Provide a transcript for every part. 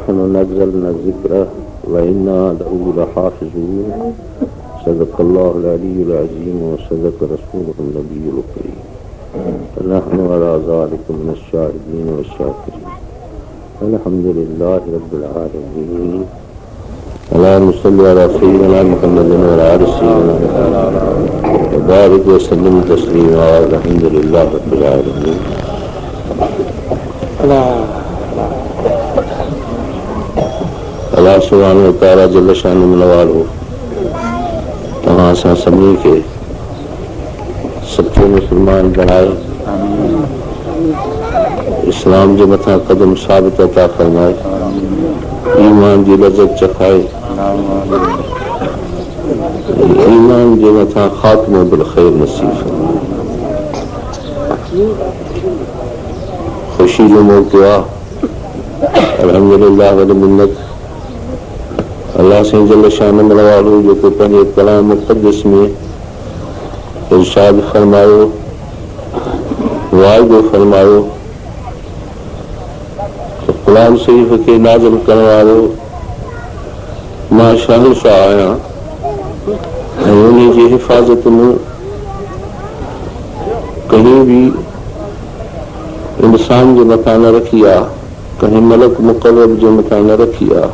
नहनु नज़्ज़लना ज़िक्र व इन्ना लहु लहाफ़िज़ून। सदक़ल्लाहुल अलीयुल अज़ीम व सदक़ रसूलुहुन नबियुल करीम। नहनु अला ज़ालिका मिनश शाहिदीन व शाकिरीन। अल्हम्दुलिल्लाहि रब्बिल आलमीन। अल्लाहुम्मा सल्लि अला सय्यिदिना मुहम्मदिन व अला आलि सय्यिदिना व बारिक व सल्लिम तस्लीमा। अल्हम्दुलिल्लाहि रब्बिल आलमीन। अल्लाह सुब्हानहु व तआला जल्ल शानु मिनवालो तव्हां असां सभिनी खे सच्चे मुस्लमान बणाए इस्लाम जे मथां कदम साबित अता फरमाए, ईमान जी लज़्ज़त चखाए, ईमान जे मथां ख़ात्मो बिल ख़ैर नसीब फरमाए। ख़ुशी जो मौक़ो आहे। अल्हम्दुलिल्लाह वल मिन्नत। अल्लाह से जल्ल शान मिनवालो जेको पंहिंजे कलाम मुक़द्दस में इरशाद फरमायो, वाइदो फरमायो तो क़ुरान शरीफ़ के नाज़िल करण वारो मां शहंशाह आहियां ऐं उन जी हिफ़ाज़त में कहीं भी इंसान जे मथां न रखी आहे, कहीं मलक मुक़र्रब जे मथां न रखी आहे,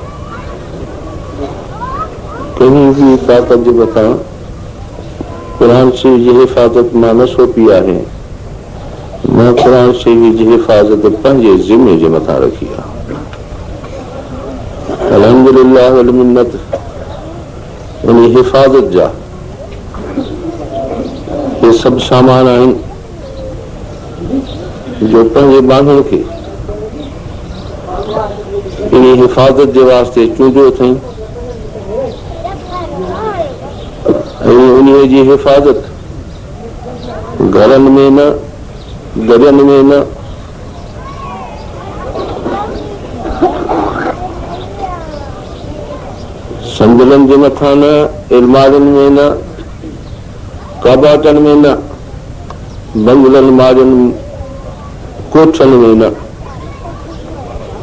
कहीं भी ताक़त जे मथां क़ुरान शरीफ़ जी हिफ़ाज़त मां न सौंपी आहे। मां क़ुरान शरीफ़ जी हिफ़ाज़त पंहिंजे ज़िम्मे जे मथां रखी आहे। अल्हम्दुलिल्लाह वल मिन्नत। उन हिफ़ाज़त जा हे सभु सामान आहिनि जो पंहिंजे बांधण खे इन हिफ़ाज़त जे वास्ते चूंडियो अथई ऐं उन जी हिफ़ाज़त घरनि में न, दरियनि में न, संदलनि जे मथां न, अलमारियुनि में न, कबाटनि में न, बंगलनि मारियुनि कोठनि में न,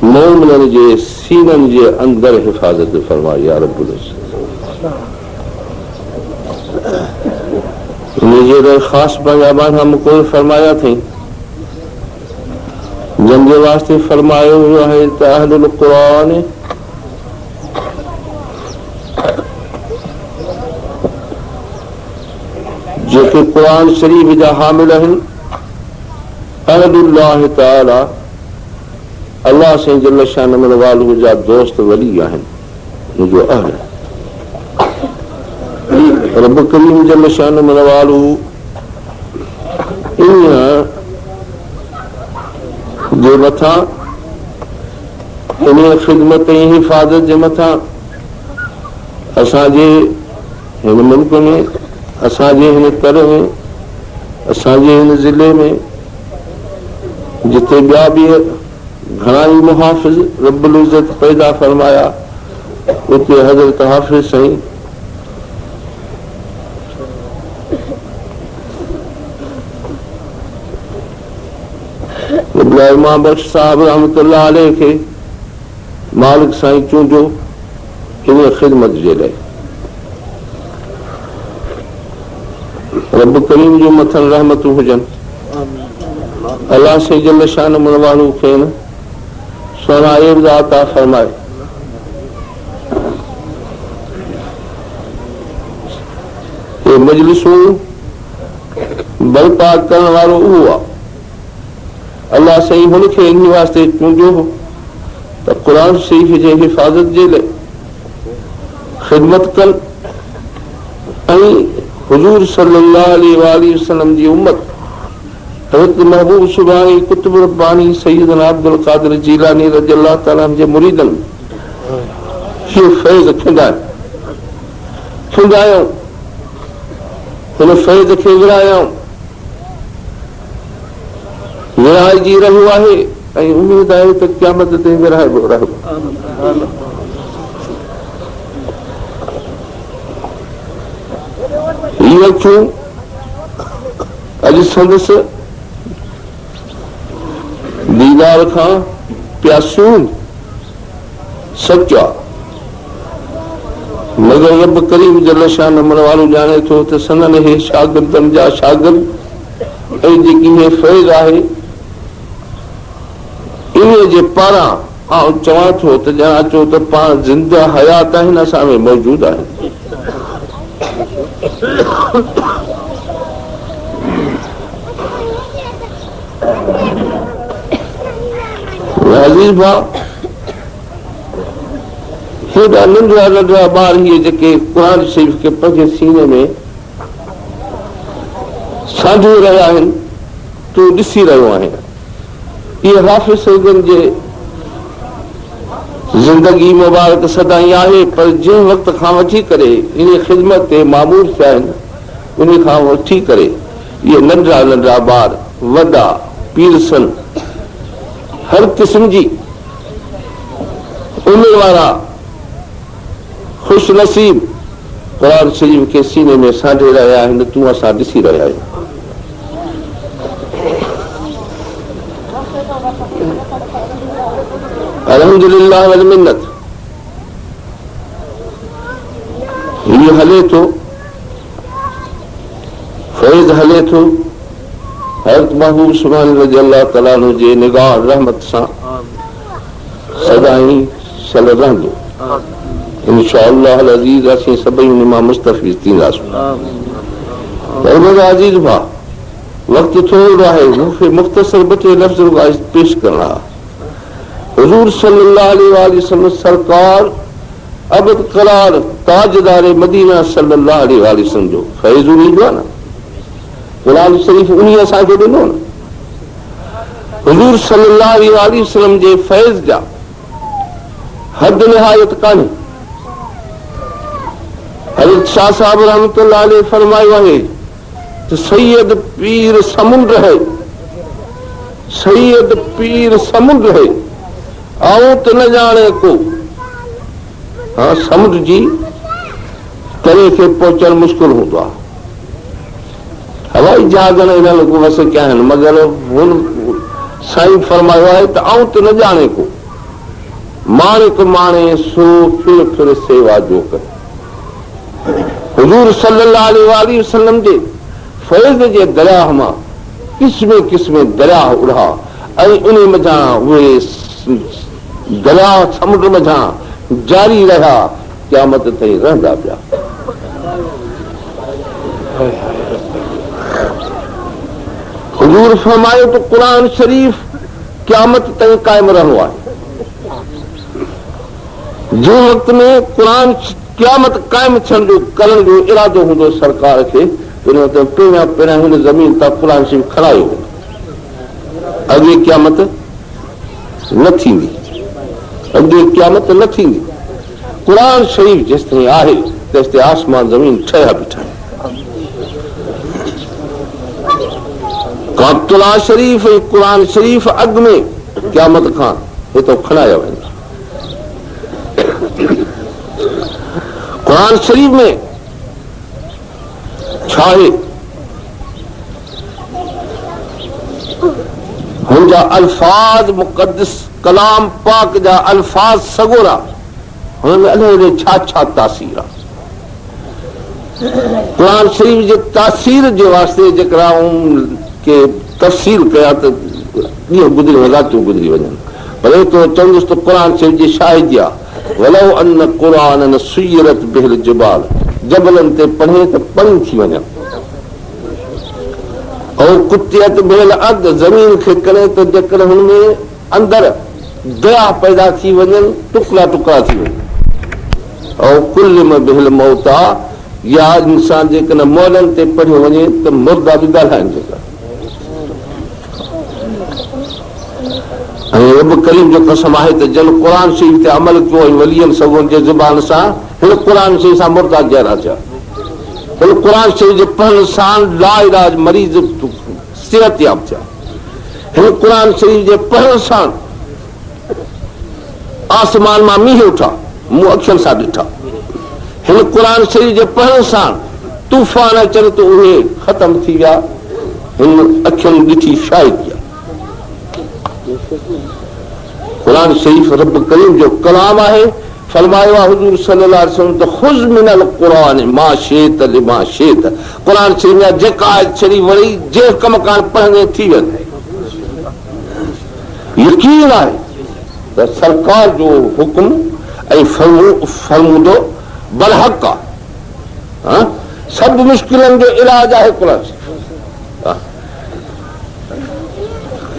मोमिननि जे सीननि जे अंदरि हिफ़ाज़त फरमाई या रब्बुल इज़्ज़त। इनजे ख़ासि पंहिंजा माना मुक़ररु फरमाया अथई, जंहिंजे वास्ते फरमायो वियो आहे त अहलुल क़ुरान जेके क़ुरान शरीफ़ जा हामिल आहिनि, अहलुल्लाह तआला अल्लाह से जल्ल शान मिनवालहु जा दोस्त वली आहिनि। मुंहिंजो अहल रब करीम जल्ल शान मिनवालहु इन जे मथां, इन ख़िदमत ऐं हिफ़ाज़त जे मथां असांजे हिन मुल्क में, असांजे हिन तर में, असांजे हिन ज़िले में जिते ॿिया बि घणा ई मुहाफ़िज़ रब्बुल इज़्ज़त पैदा फरमाया, उते हज़रत हाफ़िज़ साईं इमाम बख्श साहब रहमतुल्लाह अलैह खे मालिक साईं चूंडियो इन ख़िदमत जे लाइ। रब करीम जो मथां रहमतूं हुजनि। अल्लाह से जल्ल शान मिनवालहु खे सोना एवज़ अता फरमाए। ये मजलिसूं बर्पा करण वारो उहो आहे। अल्लाह साईं हुनखे इन वास्ते चूंडियो हो त क़ुरान शरीफ़ जे हिफ़ाज़त जे लाइ ख़िदमत कनि ऐं हुज़ूर सल्लल्लाहु अलैहि वसल्लम जी उम्मत हज़रत महबूब सुभानी कुतुब रब्बानी सैयदना अब्दुल क़ादिर जीलानी रज़ियल्लाहु तआला जे मुरीदनि खे फैज़ खिंडायूं, हुन फैज़ खे विरायूं, विराइजी रहियो आहे ऐं उमेद आहे त क़यामत ते विराइबो रहियो। हीअ अखियूं अॼु संदसि दीदार खां प्यासियूं सच आहे, मगर रब करीम जल शान अमर वारो ॼाणे थो त सनन हे शागिर्दनि जा शागिर्द ऐं जेकी हे फैज़ आहे इन जे पारां आउं चवां थो त ॼाण अचो त पाण ज़िंदा हयात आहिनि, असां में मौजूद आहिनि। अज़ीज़ भाउ, हेॾा नंढड़ा नंढड़ा ॿार इहे जेके क़ुर शरीफ़ खे पंहिंजे सीने में सांधे रहिया आहिनि, तूं ॾिसी रहियो आहीं। इहे हाफ़िज़ सईदनि जे ज़िंदगी मुबारक सदाई आहे, पर जंहिं वक़्त खां वठी करे इन ख़िदमत ते मामूर थिया आहिनि, उन खां वठी करे इहे नंढड़ा नंढड़ा ॿार वॾा पीर सन हर क़िस्म जी उमिरि वारा ख़ुश नसीब क़ुर शरीफ़ खे सीने में सांढे रहिया आहिनि, तूं असां ॾिसी रहिया आहियूं। अल्हम्दुलिल्लाह वल मिन्नत। हीउ हले थो, फैज़ हले थो, हज़रत महबूब सुभान रज़ी अल्लाह तआला अन्हु जे निगाह रहमत सां सदाई सल रहंदो। इंशाअल्लाह अज़ीज़ असीं सभई उन मां मुस्तफ़ीज़ थींदासीं। पर मुंहिंजा अज़ीज़ भाउ, वक़्तु थोरो आहे, मूंखे मुख़्तसर ॿ टे लफ़्ज़ पेश करणा। हुज़ूर सल्लल्लाहु अलैहि वसल्लम सरकार अबद करार ताजदार मदीना सल्लल्लाहु अलैहि वसल्लम जो फैज़ ॾींदो आहे न, क़ुर शरीफ़ उन असांखे ॾिनो न। हुज़ूर सल्लल्लाहु अलैहि वसल्लम जे फैज़ जा हद निहायत कान्हे। हज़रत शाह साहब रहमतुल्लाह अलैहि फरमायो आहे त सैयद पीर समुंड है, सैयद पीर समुंड है, आऊं त न ॼाणे को। हाँ, समुंड जी तरे खे पहुचणु मुश्किल हूंदो आहे। हवाई जहाज़ हिन को वस कया आहिनि, मगर हुन साईं फरमायो आहे त आऊं त न ॼाणे को, माणिक माणे सो फिर फिर सेवा जो करे। हुज़ूर सल्लल्लाहु अलैहि वसल्लम जे फैज़ जे दरिया मां क़िस्मे क़िस्मे दरिया उड़ा ऐं उन मथां उहे दरिया समुंड मथां जारी रहिया, क़यामत ताईं रहंदा पिया। हुज़ूर फरमायो त क़ुर शरीफ़ क़यामत ताईं क़ाइम रहणो आहे। जंहिं वक़्त में क़ुर क़यामत क़ाइम थियण जो करण जो इरादो हूंदो सरकार खे, उन वक़्त पहिरियां पहिरियां हिन ज़मीन तां क़ुर शरीफ़ खणायो वेंदो। अॻे क़यामत न थींदी, अॻे क़यामत न थींदी। क़ुर शरीफ़ जेसिताईं आहे तेसिताईं आसमान ज़मीन ठहिया बीठा आहिनि। क़ुर शरीफ़ ऐं क़ुर शरीफ़ अॻु में क़यामत खां हितां खणाया वेंदा। क़ुर शरीफ़ में छा आहे? हुन जा अल्फाज़ मुक़द्दस कलाम पाक जा अल्फाज़ सगोरा, हुन में अलाए छा छा तासीर आहे। क़ुर शरीफ़ जे तासीर जे वास्ते जेकॾहिं के तफ़सील कया त ॾींहं गुज़री वञनि, रातियूं गुज़री वञनि, पर एतिरो चवंदुसि त क़ुर शरीफ़ जी शाहिदी आहे। वलो अन क़ुरानन सुयरत बिहिल जिबाल, जबलनि ते पढ़े त पढ़ी थी वञनि। ऐं कुतियत बिहिल अर्द, ज़मीन खे करे त जेकॾहिं हुन में अंदरि दया पैदा थी वञनि, टुकड़ा टुकड़ा थी वञनि। ऐं कुल में बिहिल मौता, या इंसान जेकॾहिं मौलनि ते पढ़ियो वञे त मुर्दा बि ॻाल्हाइनि जेका। ऐं रब करीम जो कसम आहे त जन क़ुर शरीफ़ ते अमल कयो ऐं वलियनि सगोन जे ज़ुबान सां, हिन क़ुर शरीफ़ सां मुर्दा जहिड़ा थिया। हिन क़ुर शरीफ़ जे पढ़ण सां लाइलाज मरीज़ सिहत याब थिया। हिन क़ुर शरीफ़ जे पढ़ण सां आसमान मां मींहं उठा, मूं अखियुनि सां ॾिठा। हिन क़ुर शरीफ़ जे पढ़ण सां तूफ़ान अचनि त उहे ख़तम थी विया, हिन अखियुनि ॾिठी शाहिदी आहे। कुरान शरीफ़ रब करीम जो कलाम आहे। फरमायो आहे हुज़ूर सल्लल्लाहु अलैहि वसल्लम त खुज़ मिनल क़ुरान मा शित लिमा शित। कुरान शरीफ़ में जेका छड़ी वरी जे कम कान पढ़ंदे थी वेंदे। यकीन आहे त सरकार जो हुक्म ऐं फरमूदो बरहक़ आहे। सब मुश्किलन जो इलाज आहे कुरान शरीफ़।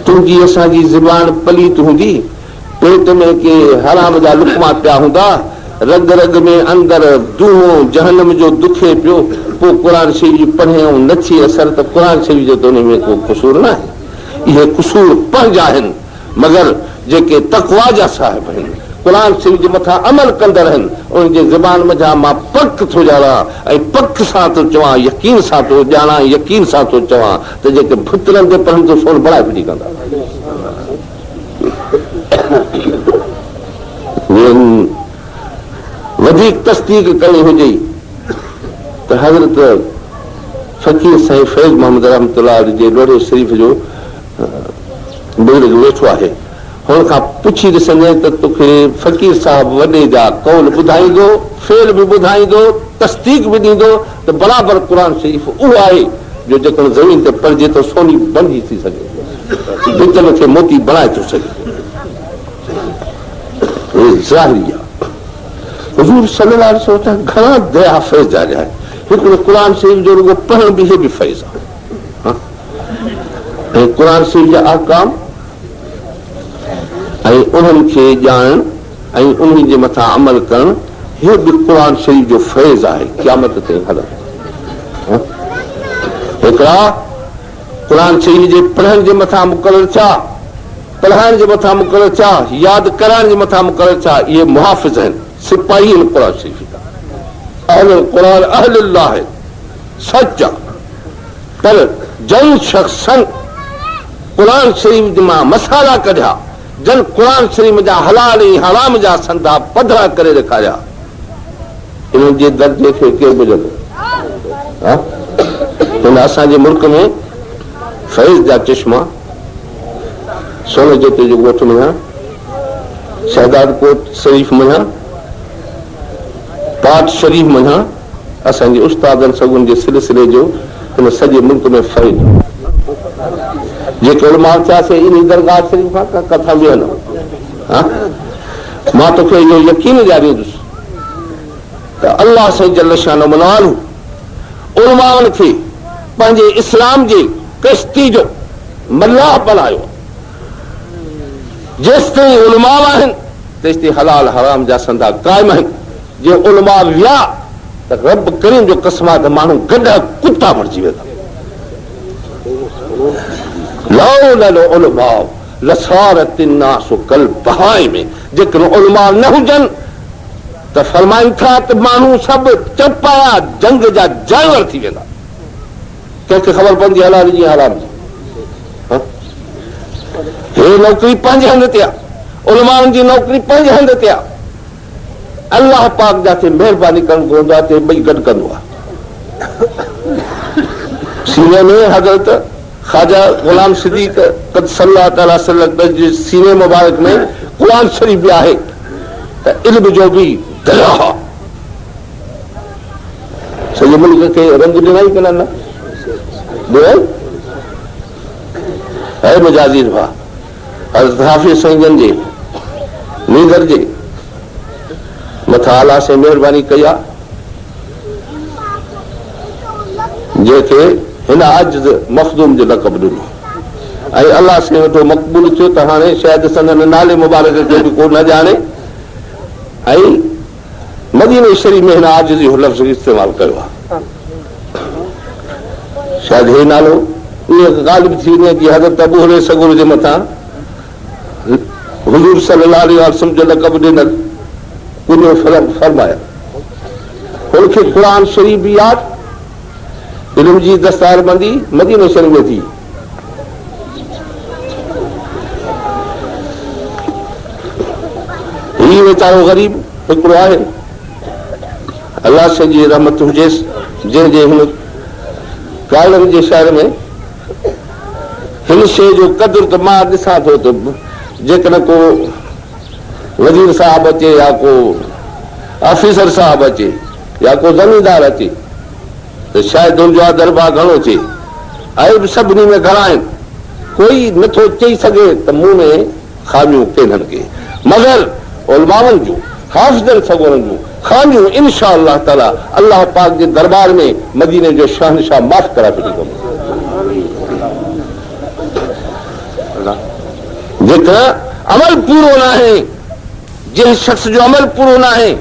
तुंहिंजी असांजी ज़ुबान पलीत हूंदी, पेट में के हराम जा लुकमा पिया हूंदा, रग रग में अंदर दूहो जहन्नम जो दुखे पियो, पोइ क़ुरान शरीफ़ पढ़े ऐं न थिए असर त क़ुरान शरीफ़ जो त उन में को क़सूर न आहे। इहे क़सूर पंहिंजा आहिनि, मगर जेके तक़वा जा साहिब आहिनि, क़ुरान शरीफ़ जे मथां अमल कंदड़ आहिनि, उन जे ज़ुबान मथां मां पक थो ॼाणा ऐं पक सां थो चवां, यकीन सां थो ॼाणा, यकीन सां थो चवां त जेके भुतरनि ते पढ़नि थो सोन बणाए फिटी कंदा। वधीक तस्दीक करणी हुजे त हज़रत फ़कीर साईं फैज़ मोहम्मद रहमतुल्लाह जे लोढ़े शरीफ़ जो बुज़ुर्ग वेठो आहे, हुन खां पुछी ॾिसंदे त तोखे फ़कीर साहिब वॾे जा कौल ॿुधाईंदो, फेल बि ॿुधाईंदो, तस्दीक बि ॾींदो त बराबरि क़ुरान शरीफ़ उहो आहे जो जेकॾहिं ज़मीन ते पढ़िजे त सोनी बंदी थी सघे, बितल खे मोती बणाए थो सघे। ज़ाहिरी आहे। हुज़ूर सल्लल्लाहु अलैहि वसल्लम घणा दया फैज़ जा आहिनि। हिकिड़ो क़ुरान शरीफ़ जो रुगो पढ़ण बि हे बि फैज़ आहे। ऐं क़ुरान शरीफ़ जा अहकाम ऐं उन्हनि खे ॼाणण ऐं उन्हनि जे मथां अमल करणु, हे बि क़ुरान शरीफ़ जो फैज़ आहे। क़यामत ताईं हलंदो। हिकिड़ा क़ुरान शरीफ़ जे पढ़ण जे मथां मुक़ररु छा, पढ़ाइण जे मथां मुक़ररु छा, यादि कराइण जे मथां मुक़ररु छा, इहे मुहाफ़िज़ आहिनि, सिपाही आहिनि क़ुरान शरीफ़ जा। अहलुल क़ुरान अहलुल्लाह आहे, सच आहे। पर जन शख़्सन क़ुरान शरीफ़ मां मसाला कढिया, जन क़ुरान शरीफ़ जा हलाल ऐं हराम जा संदा पधरा करे ॾेखारिया, इन्हनि जे दर्जे खे केरु ॿुधंदो? हिन असांजे मुल्क में फैज़ जा चश्मा सोने जेते जो ॻोठ में, शहदादकोट शरीफ़ में, पाठ शरीफ़ में असांजे उस्तादनि सगुन जे सिलसिले जो हिन सॼे मुल्क में फैज़। जेके उलमा थियासीं इन दरगाह शरीफ़ खां कथा वेहनि। मां तोखे इहो यकीन ॾियारींदुसि त अल्लाह साईं जल शानो मनालू उलमाउनि खे पंहिंजे इस्लाम जे कश्ती जो मल्लाह बनायो। जेसिताईं उलमा आहिनि तेसिताईं हलाल हराम जा संदा क़ाइम आहिनि। जे उलमा विया त रब करीम जो कसम आहे त माण्हू गॾ कुता मरिजी वेंदा। जेकॾहिं उलमा न हुजनि त फरमाइनि था त माण्हू सभु चपाया जंग जा जानवर थी वेंदा। कंहिंखे ख़बर पवंदी हलाल जी हराम जी। हे नौकिरी पंहिंजे हंधि ते आहे, उलमाउनि जी नौकिरी पंहिंजे हंधि ते आहे। अल्लाह पाक जाते महिरबानी करणु पवंदो आहे ते ॿई गॾु कंदो आहे। सीने में हज़रत ख़्वाजा ग़ुलाम सिद्दीक़ क़द्दसल्लाहु तआला सल्लल्लाहु जे सीने मुबारक में क़ुरान शरीफ़ बि आहे त इल्म जो बि दरिया आहे। सॼे मुल्क खे रंग ॾिनई कि न? है मुजाज़िर भाउ, हज़रत हाफ़िज़ साईं जन जे नींदर जे मथां अलाह से महिरबानी कई आहे, जंहिंखे हिन आजिज़ मखदूम जो लक़ब ॾिनो ऐं अलाह से वॾो मक़बूल थियो त हाणे शायदि संदन नाले मुबारक खे बि को न ॼाणे ऐं मदीने शरीफ़ में हिन आजिज़ जो लफ़्ज़ इस्तेमालु कयो आहे। शायदि हे नालो इहे ग़ालिब थी वञे कि हज़रत अबू हुरैरा सगुर जे मथां हुज़ूर सल्लल्लाहु अलैहि वसल्लम जो लक़ब ॾिनल कुनो फरमाया। हुनखे क़ुरान शरीफ़ बि यादि, इल्म जी दस्तारबंदी मदीने शरीफ़ में थी। ही वीचारो ग़रीब हिकिड़ो आहे, अलाह से जी रहमत हुजेसि, जंहिंजे हिन कालनि जे शहर में हिन शइ जो क़दुरु त मां ॾिसां थो त जेकॾहिं को वज़ीर साहब अचे या को ऑफिसर साहब अचे या को ज़मींदार अचे त शायदि हुनजो दरबार घणो थिए ऐं बि सभिनी में घणा आहिनि कोई नथो चई सघे त मूं में खामियूं केन्हनि के मगर उलमाउनि जूं हाफ़िज़नि सगोरनि जूं खामियूं इंशा अल्लाह ताला अल्लाह पाक जे दरबार में मदीने जो शहनशाह माफ़ कराए छॾींदो जेकर अमल पूरो न आहे जंहिं शख़्स जो अमल पूरो न आहे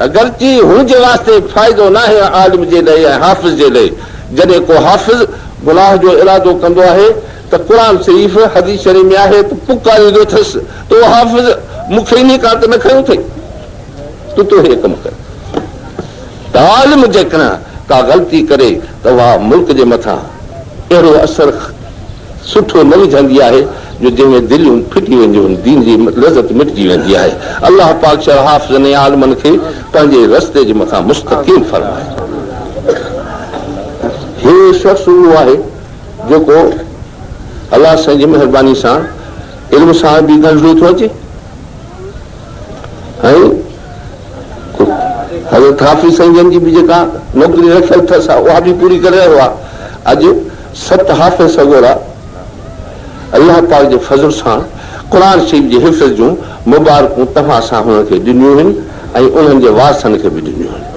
अगरची हुनजे वास्ते फ़ाइदो न आहे आलिम जे लाइ ऐं हाफ़िज़ जे लाइ जॾहिं को हाफ़िज़ गुनाह जो इरादो कंदो आहे त क़ुर शरीफ़ हदीस शरीफ़ में आहे त पुकारींदो अथसि त उहो हाफ़िज़ मूंखे इन का त न खयूं अथई तूं हे कमु कर त आलिम जेकॾहिं का ग़लती करे त उहा मुल्क जे मथां अहिड़ो असरु सुठो न विझंदी आहे जो जंहिंमें दिलियूं फिटी वेंदियूं आहिनि दीन जी लज़त मिटिजी वेंदी आहे अल्लाह पाक शर हाफ़िज़नि ऐं आलिमनि खे पंहिंजे रस्ते जे मथां मुस्तक़ीम फरमाए हे शख़्स उहो आहे जेको अलाह साईं जी महिरबानी सां इल्म सां बि गंढो थो अचे ऐं हज़रत हाफ़िज़ साईं जन जी बि जेका नौकिरी रखियल अथसि उहा बि पूरी करे रहियो आहे अॼु 7 हाफ़िज़ सगोरा अल्लाह पाक जे फज़ल सां क़ुर शरीफ़ जे हिफ़्ज़ जूं मुबारकूं तव्हां सां हुनखे ॾिनियूं आहिनि ऐं उन्हनि जे वारसनि खे बि ॾिनियूं आहिनि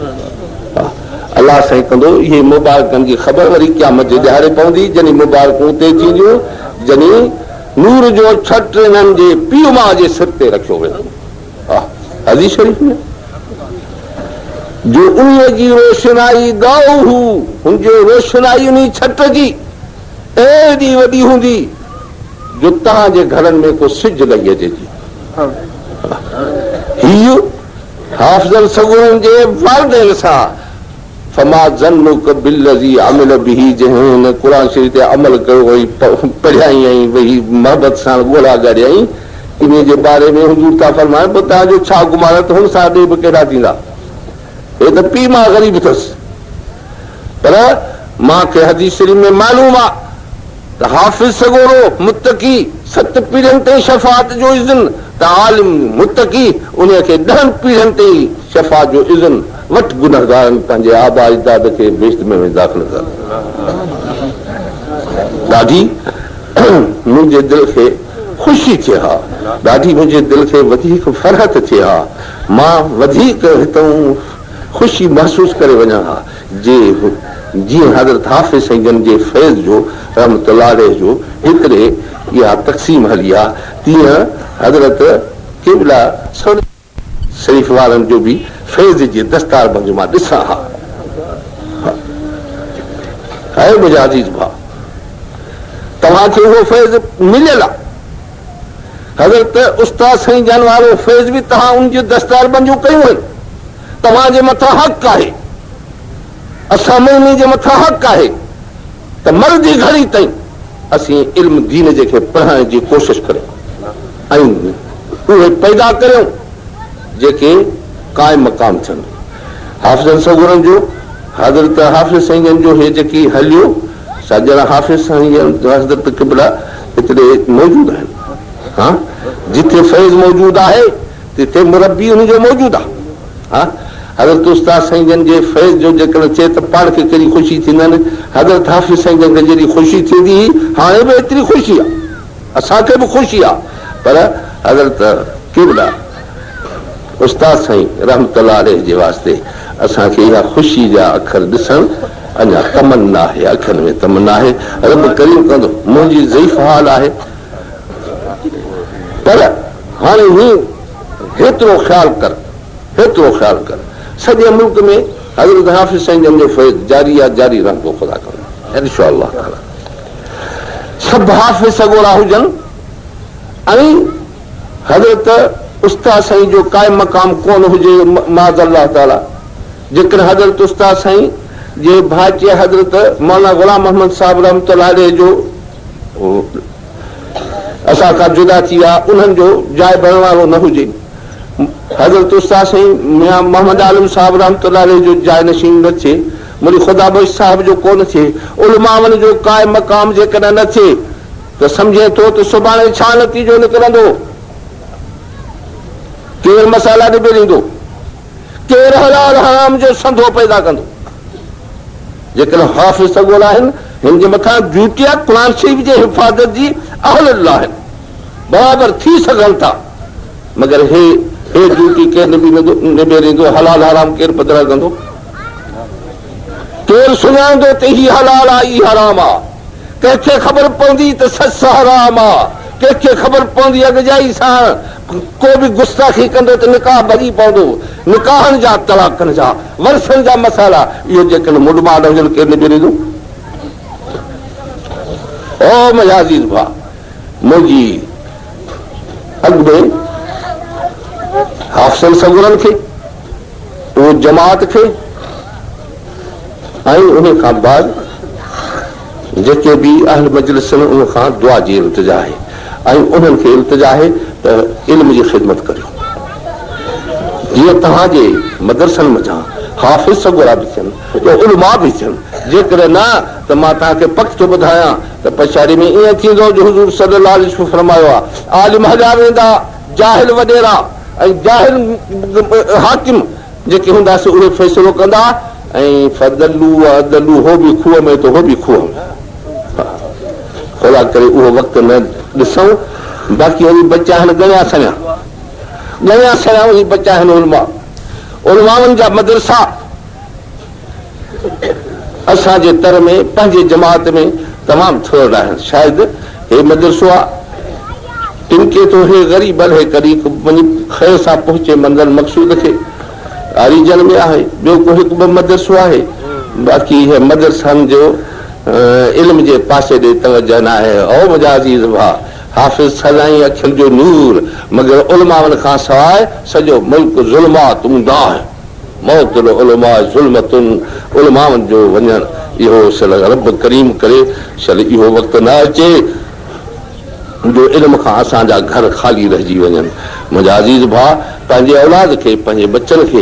अल्लाह साईं कंदो इहे मुबारकनि जी ख़बर वरी क़यामत जे ॾियारे पवंदी जॾहिं मुबारकूं ते थींदियूं जॾहिं नूर जो छट हिननि जे पीउ माउ जे सिर ते रखियो वेंदो हदीस शरीफ़ में जो उन जी रोशनाई गाहू हुनजो रोशनाई उन छट जी एॾी वॾी हूंदी जो तव्हांजे घरनि में को सिज लही अचे थी हीउ हाफ़िज़नि सगोरनि जे वालिदैन सां फमा ज़न्नुक बिल्लज़ी अमिल बिही जंहिं हिन क़ुर शरीफ़ ते अमल कयो वई पढ़ियाई ऐं वही मोहबत सां ॻोल्हा ॻाढ़ियाई इन जे बारे में हुज़ूर था फरमाइनि पोइ तव्हांजो छा गुमान त हुन सां ॿिए बि कहिड़ा थींदा हे त पीउ मां ग़रीब अथसि पर मूंखे हदीस शरीफ़ में मालूम आहे त हाफ़िज़ सगोरो मुत्तकी 7 पीढ़ियुनि ताईं शफ़ाअत जो इज़न त आलिम मुत्तकी उन खे 10 पीढ़ियुनि ताईं शफ़ाअत जो इज़न वटि गुनहगारनि पंहिंजे आबा अजदाद खे बेश्त में दाख़िल कर ॾाढी मुंहिंजे दिलि खे ख़ुशी थिए हा ॾाढी मुंहिंजे दिलि खे वधीक फ़रहत थिए हा मां वधीक हितां ख़ुशी महसूसु करे वञा हा जे जीअं हज़रत हाफ़िज़ साईं जन जे फैज़ जो रहमतुल्लाह अलैह जो हिकिड़े इहा तक़सीम हली आहे तीअं हज़रत क़िबला शरीफ़ वारनि जो बि फैज़ जे दस्तारबंद मां ॾिसां हा आहे मुंहिंजा अज़ीज़ भाउ तव्हांखे उहो फैज़ मिलियल आहे हज़रत उस्ताद साईं जन वारो फैज़ बि तव्हां उनजूं दस्तारबंदियूं कयूं आहिनि तव्हांजे मथां हक़ आहे असां में उन जे मथां हक़ आहे त मर्दी घड़ी ताईं असीं इल्म दीन जेके पढ़ाइण जी कोशिशि करियूं ऐं उहे पैदा करियूं जेके क़ाइम मक़ाम थियनि हाफ़िज़नि सगोरनि जो हज़रत हाफ़िज़ साईं जन जो हे जेकी हलियो साॼणा हाफ़िज़ साईं जन हज़रत क़िबला हिते मौजूदु आहिनि हा जिथे फैज़ मौजूदु आहे तिथे मुरबी हुनजो मौजूदु आहे हा हज़रत उस्ताद साईं जन जे फैज़ जो जेकॾहिं चए त पाण खे कहिड़ी ख़ुशी थींदनि हज़रत हाफ़िज़ साईं जन खे जहिड़ी ख़ुशी थींदी हाणे बि एतिरी ख़ुशी आहे असांखे बि ख़ुशी आहे पर हज़रत क़िबला उस्ताद साईं रहमतुल्लाह अलैह जे वास्ते असांखे इहा ख़ुशी जा अखर ॾिसणु अञा तमन्ना आहे अखरनि में तमन्ना आहे रब करीम कंदो मुंहिंजी ज़ईफ़ हाल आहे पर हाणे हीअं हेतिरो ख़्यालु कर सॼे मुल्क में हज़रत हाफ़िज़ साईं जन जो फैज़ जारी आहे जारी रहंदो ख़ुदा कंदो इंशा अल्लाह ताला सभु हाफ़िज़ सगोरा हुजनि ऐं हज़रत उस्ताद साईं जो क़ाइम मक़ाम कोन हुजे माज़ अल्लाह ताला जेकॾहिं हज़रत उस्ताद साईं जे भाइचे हज़रत मौलाना ग़ुलाम मोहम्मद साहिब रहमतुल्लाह अलैह जो असां खां जुदा थी विया उन्हनि जो जाइ भरण वारो न हुजे हज़रत उस्ताद साईं मियां मोहम्मद आलम साहिब रहमतुल्लाह अलैह जो जाइ नशीन न थिए मुंहिंजी ख़ुदा बख़्श साहिब जो कोन थिए उलमाउनि जो क़ाइम मक़ाम जेकॾहिं न थिए त सम्झे थो त सुभाणे छा नतीजो निकिरंदो केरु मसाला ॾिबे ॾींदो, केरु हलाल हराम जो संदो पैदा कंदो। जेकॾहिं हाफ़िज़ सगोल आहिनि, हिन जे मथां ड्यूटी आहे क़ुरान शरीफ़ जे हिफ़ाज़त जी, अहल आहिनि, बराबरि थी सघनि था, मगर हे ड्यूटी केरु निभे ॾींदो? हलाल हराम केरु पधरा कंदो? केरु सुञाणंदो त ही हलाल आहे, ही हराम आहे? कंहिंखे ख़बर पवंदी त सच हराम आहे, कंहिंखे ख़बर पवंदी अॻिजाई सां को बि गुस्ताखी कंदो त निकाह भॼी पवंदो। निकाहनि जा, तलाकनि जा, वरसनि जा मसाला, इहो जेकॾहिं मुडमाड हुजनि केरु निभे ॾींदो? ओ मुंहिंजा अज़ीज़ भाउ, मुंहिंजी अॻु में हाफ़िज़नि सगुरनि खे, उहो जमात खे, ऐं उन खां बाद जेके बि अहल मजलिस आहिनि उन खां दुआ जी इल्तिजा आहे, ऐं उन्हनि खे इल्तिजा आहे त इल्म जी ख़िदमत करियो। जीअं तव्हांजे मदरसनि मथां हाफ़िज़ सगोरा बि थियनि, उलमा बि थियनि, जेकॾहिं न त मां तव्हांखे पक थो ॿुधायां त पछाड़ी में ईअं थींदो जो हुज़ूर सल्लल्लाहु अलैहि वसल्लम फरमायो आहे, आलिम हलिया वेंदा, जाहिल वॾेरा ऐं जाहिल हाकिम जेके हूंदासीं उहे फ़ैसिलो कंदा, ऐं फदलू अदलू हो बि खूह में त हो बि खूह में। खोला करे उहो वक़्तु न ॾिसूं, बाक़ी वरी बचा आहिनि ॻणिया सणिया वरी बचा आहिनि उलमाउनि जा मदरसा असांजे तर में, पंहिंजे जमात में तमामु थोरा आहिनि। शायदि हे मदरसो आहे, टिनके थो हे ग़रीब हे कॾहिं वञी ख़ैर सां पहुचे मंज़िल मक़सूद खे। आरीजन में आहे, ॿियो को हिकु ॿ मदरसो आहे, बाक़ी हे मदरसनि जो इल्म जे पासे ॾे तवजह न आहे। ओ मुंहिंजा अज़ीज़ भाउ, हाफ़िज़ सदाईं अखियुनि जो नूर, मगर उलमाउनि खां सवाइ सॼो मुल्क ज़ुल्मात हूंदा आहे। मौतुल उलमा ज़ुल्मतुन, उलमाउनि जो वञणु इहो सल रब करीम करे शल इहो वक़्तु न अचे जो इल्म खां असांजा घर ख़ाली रहिजी वञनि। मुंहिंजा अज़ीज़ भाउ, पंहिंजे औलाद खे, पंहिंजे बचनि खे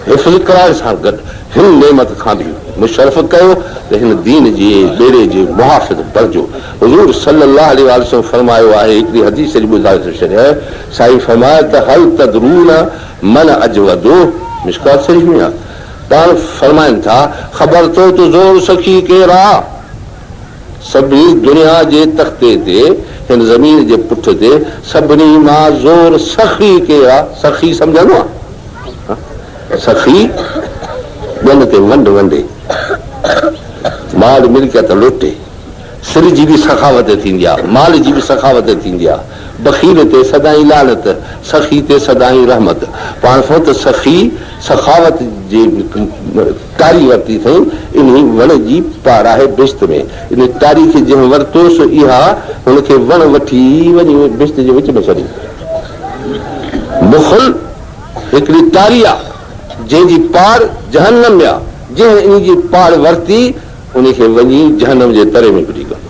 हिफ़्ज़ कराइण सां गॾु हिन नेमत खां बि मुशर्रफ़ कयो त हिन दीन जे ॿेड़े जे मुहाफ़िज़ बणिजो। हुज़ूर सल्लल्लाहु अलैहि वसल्लम फरमायो आहे, हिकिड़ी हदीस जी ॿुधाए थो छॾियां, साईं फरमाया त हल तदरून मन अजवदो, मिशकात शरीफ़ में आहे। पाण फरमाइनि था, ख़बर तो त ज़ोर सखी केरु आहे? सभिनी दुनिया जे तख़्ते ते, हिन ज़मीन जे पुठ ते सभिनी मां ज़ोर सखी केरु आहे? सखी सम्झंदो आहे? सखी ॿियनि ते वंड वंडे, माल मिल्कियत लुटे, सिर जी बि सखावत थींदी आहे, माल जी बि सखावत थींदी आहे। बखील ते सदाई लानत, सखी ते सदाई रहमत। पाण सां त सखी सखावत जी तारी वरिती अथई, इन वण जी पार आहे बिश्त में। इन तारी खे जंहिं वरितोसि, इहा हुनखे वण वठी वञी बिश्त जे विच में छॾी। मुखल हिकिड़ी तारी आहे जंहिंजी पार जहन्नम में आहे, जंहिं इन जी पार वरिती उनखे वञी जहन्नम जे तरे में फिटी कंदो।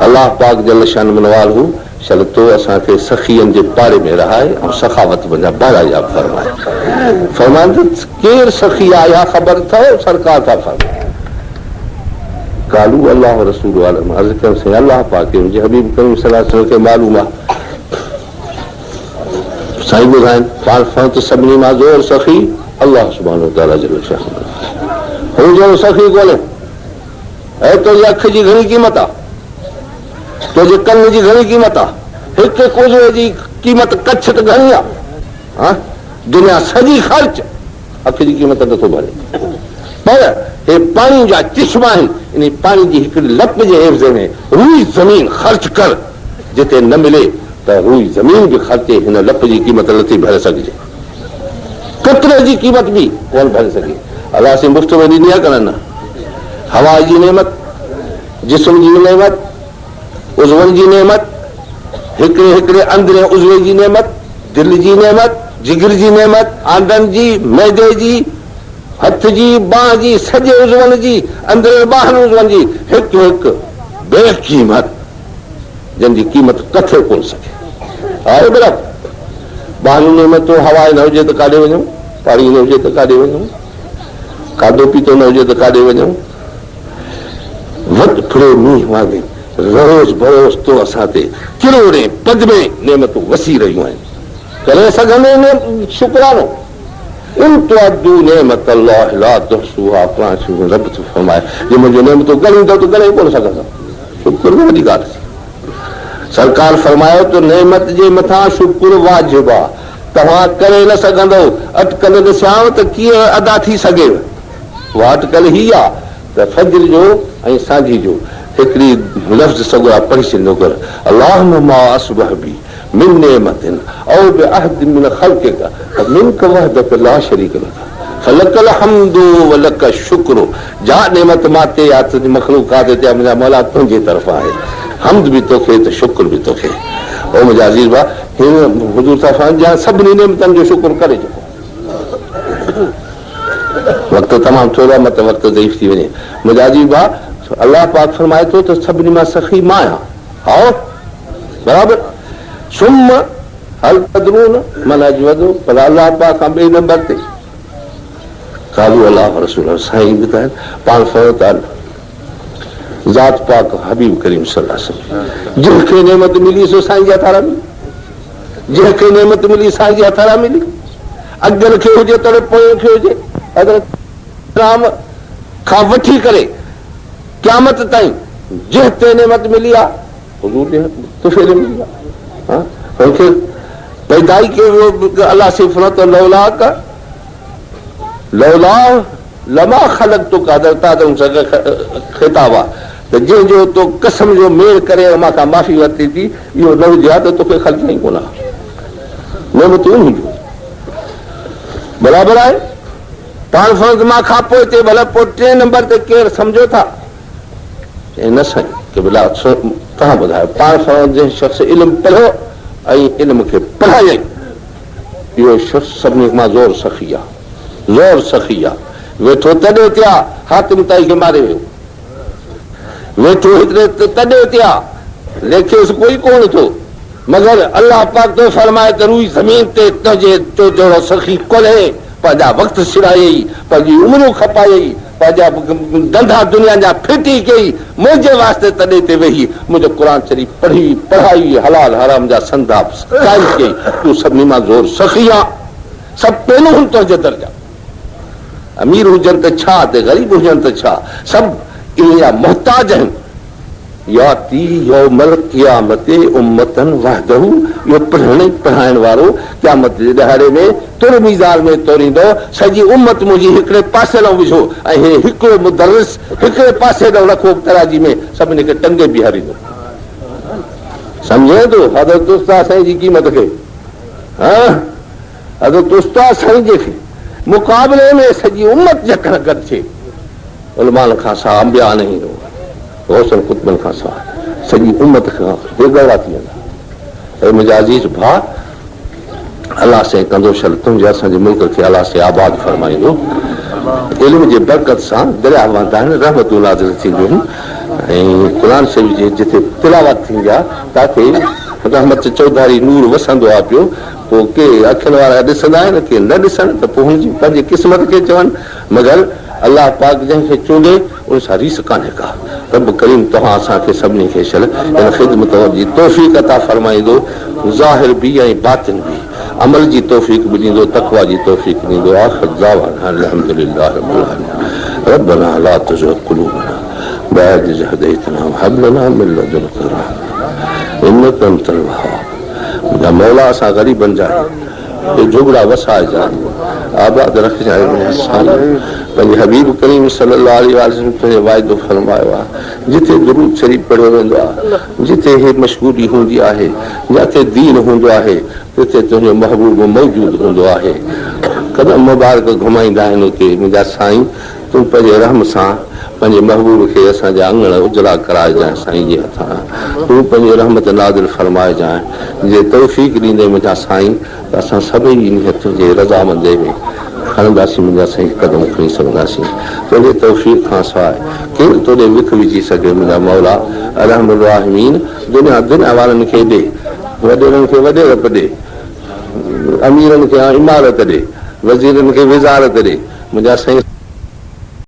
अलाह पाक जल शान मनवाल हू शल तो असांखे सखीअनि जे पारे में रहाए ऐं सखावत वञा बाराया फरमाए। फरमाइनि त केरु सखी आहे इहा ख़बर अथव? सरकार था फरमाए। कालू अलाह रसूल आलम, अर्ज़ कयोसीं अलाह पाक मुंहिंजे हबीब करीम सल्लल्लाहु अलैहि वसल्लम खे मालूम आहे। साईं ॿुधाइनि, पाण सां त सभिनी मां ज़ोर सखी अलाह सुब्हानो व तआला जल शान, हू जहिड़ो सखी कोन्हे। ऐं तुंहिंजी अखि जी घणी क़ीमत आहे, तुंहिंजे कन जी घणी क़ीमत आहे, हिकु कुझु जी क़ीमत कच्छ त घणी आहे। दुनिया सॼी ख़र्च अखि जी क़ीमत नथो भरे। पर हे पाणी जा चश्मा आहिनि, इन पाणी जी हिकिड़ी लप जे एवज़ में रूई ज़मीन ख़र्च कर, जिते न मिले त रूई ज़मीन बि ख़र्चे, हिन लप जी क़ीमत नथी भरे सघिजे, कतरे जी क़ीमत बि कोन भरे सघे। अलाह से मुफ़्त में ॾिनी आहे कान? हवा जी नेमत, जिस्म जी नेमत, उज़वनि जी नेमत, हिकिड़े हिकिड़े अंदरे उज़वे जी नेमत, दिलि जी नेमत, जिगर जी नेमत, आंदनि जी, मैदे जी, हथ जी, बांह जी, सॼे उज़वनि जी, अंदरे ॿाहिरि उज़वनि जी, हिकु हिकु बेक़ीमत, जंहिंजी क़ीमत किथे कोन सघे। आहे बराबरि? ॿाहिरि नेमतूं हवा न हुजे त काॾे वञूं, पाणी न हुजे त काॾे वञूं, खाधो पीतो न हुजे त काॾे वञूं। वटि फिरो मींहुं वांगुरु रोज़ बरोज़ तो असां ते किरोड़े पद में नेमतूं वसी रहियूं आहिनि। करे सघंदे न शुक्रानो इन तुअद्दू नेमत अल्लाह ला तुहसूहा क़ुरान शरीफ़ रब थो फरमाए जे मुंहिंजो नेमतूं ॻणींदो त ॻणे कोन सघंदो शुक्र वॾी ॻाल्हि थी सरकार फरमायो त नेमत जे मथां शुक्र वाजिब आहे तव्हां करे न सघंदो अटकल ॾिसांव त कीअं अदा थी सघे उहा अटकल ही आहे त फज्र जो ऐं सांझी जो हिकिड़ी लफ़्ज़ सॻुड़ा पढ़ी छॾींदो कर अल्लाहुम्मा मा असबह बी मिन नेमतिन औ बिअहद मिन ख़ल्क़िक मिनक वहदक ला शरीक लक फलकल हम्दु व लक शुक्र जा नेमत मां ते या तुंहिंजी मख़लूक़ात ते मुंहिंजा मौला तुंहिंजे तरफ़ां आहे हम्द बि तोखे त शुक्र बि तोखे ओ मुंहिंजा अज़ीज़ भाउ हिन हुज़ूर सां फरमाया सभिनी नेमतनि जो शुक्र करे चुको वक़्तु तमामु थोरो आहे मत वक़्तु ज़ईफ़ थी वञे मुंहिंजा अज़ीज़ भाउ अल्लाह पाक फरमाए थो त सभिनी मां सखी मां आहियां हा बराबरि सुम हल तदरून मन अजवदो भला अल्लाह पाक खां ॿिए नंबर ते कालू अल्लाह रसूल साईं ॿुधाइनि पाण फरमायो ज़ात पाक हबीब करीम सल्लल्लाहु अलैहि वसल्लम जंहिंखे नेमत मिली सो साईं जे हथां मिली जंहिंखे नेमत मिली साईं जे हथां मिली अॻियल खे हुजे तोड़े पोइ खे हुजे अगरि राम खां वठी करे क़यामत ताईं जंहिं ते नेमत मिली आहे हुज़ूर जे तुफ़े ते मिली आहे हुनखे पैदाई कयो अलाह से फरमातो लौला का लौला लमा ख़लक़तु ख़िताब आहे त जंहिंजो तो कसम जो मेल करे मां खां माफ़ी वरिती थी इहो न हुजे हा त तोखे ख़लक़ ई कोन आहे नेमतूं हुजूं बराबरि आहे पाण फर्ज़ मां खां पोइ ते भला पोइ 3 नंबर ते केरु सम्झो था चई न साईं की भला तव्हां ॿुधायो पाण फर्ज़ जंहिं शख़्स इल्मु पढ़ियो ऐं इल्म खे पढ़ाई इहो शख़्स सभिनी मां ज़ोर सखी आहे ज़ोर सखी आहे वेठो तॾहिं ते आहे हातिम ताई खे मारे वियो वेठो हिकिड़े तॾहिं ते आहे लेखियोसि कोई कोन थो मगर अल्लाह पाक तो फरमाए त रुई ज़मीन ते तुंहिंजे तो जहिड़ो सखी कोन्हे पंहिंजा वक़्तु सिरायई पंहिंजी उमिरियूं खपायई पंहिंजा धंधा दुनिया जा फिटी कई मुंहिंजे वास्ते तॾहिं ते वेही मुंहिंजो क़ुरान शरीफ़ पढ़ी पढ़ाई हलाल हराम जा संदा काइम कई तूं सभिनी मां ज़ोर सखी आहे सभु पहिरियों हुन तुंहिंजे दर्जा अमीर हुजनि त छा ते ग़रीब हुजनि त छा सभु इहे मुहताज आहिनि याती यौमल क़यामत उम्मतन वहदहू इहो पढ़ाइण वारो क़यामत जे ॾहाड़े में तुर मीज़ान में तोरींदो सॼी उम्मत मुंहिंजी हिकिड़े पासे न विझो ऐं हे हिकिड़ो मुदर्रिस हिकिड़े पासे न रखो तराजी में सभिनी खे टंगे बीहारींदो सम्झे थो हज़रत उस्ताद साईं जी क़ीमत खे हज़रत उस्ताद साईं जे मुक़ाबले में सॼी उम्मत जकड़ गॾु थिए उलमान खां सा अंबिया न ईंदो रोशन कुतबनि खां सा सॼी उम्मत खां बेगड़ा थी वेंदा ऐं मुंहिंजा अज़ीज़ भाउ अलाह से कंदो शल तुंहिंजे असांजे मुल्क खे अलाह से आबाद फरमाईंदो इल्म जे बरकत सां दरिया वहंदा आहिनि रहमतूं नाज़िल थींदियूं आहिनि ऐं क़ुरान शरीफ़ जे जिते तिलावत थींदी आहे ताकी रहमत चौधारी नूर वसंदो आहे पियो पोइ के अखियुनि वारा ॾिसंदा आहिनि के न ॾिसनि त पोइ हुनजी पंहिंजी क़िस्मत खे चवनि मगर अल्लाह पाक जंहिंखे चूंडे उन सां रीस कान्हे का रब करीम तव्हां असांखे सभिनी खे छल हिन ख़िदमत जी तौफ़ीक़ अता फरमाईंदो ज़ाहिर बि ऐं बातिन बि अमल जी तौफ़ीक़ बि ॾींदो तक़वा जी तौफ़ीक़ ॾींदो आख़िर दावाना अल्हम्दुलिल्लाह रब्बिल आलमीन रब्बना ला तुज़िग़ क़ुलूबना बअद इज़ हदैतना व हब लना मिन लदुनका रहमह इन्नका अंतल वहाब मुंहिंजा मौला असां ग़रीबनि जा झुगड़ा वसाए जा आबाद रखजांइ पंहिंजे हबीब करीम सल्लल्लाहु अलैहि वसल्लम तुंहिंजो वाइदो फरमायो आहे जिथे दुरूद शरीफ़ पढ़ियो वेंदो आहे जिथे हे मशहूरी हूंदी आहे जिथे दीन हूंदो आहे तिथे तुंहिंजो महबूब मौजूदु हूंदो आहे कदम मुबारक घुमाईंदा आहिनि उते मुंहिंजा साईं तूं पंहिंजे रहम सां पंहिंजे महबूब खे असांजा अंगण उजला कराइजांइ साईं जे हथां तूं पंहिंजी रहमत नाज़िल फरमाइजांइ जे तौफ़ीक़ ॾींदे मुंहिंजा साईं त असां सभई इन तुंहिंजे रज़ामंदे में खणंदासीं मुंहिंजा साईं कदम खणी सघंदासीं तुंहिंजे तौफ़ीक़ खां सवाइ केरु तोॾे विख विझी सघे मुंहिंजा मौला रहमल राहिमीन दुनिया वारनि खे ॾे वॾेरनि खे वॾेरप ॾे अमीरनि खे इमारत ॾे वज़ीरनि खे विज़ारत ॾे मुंहिंजा साईं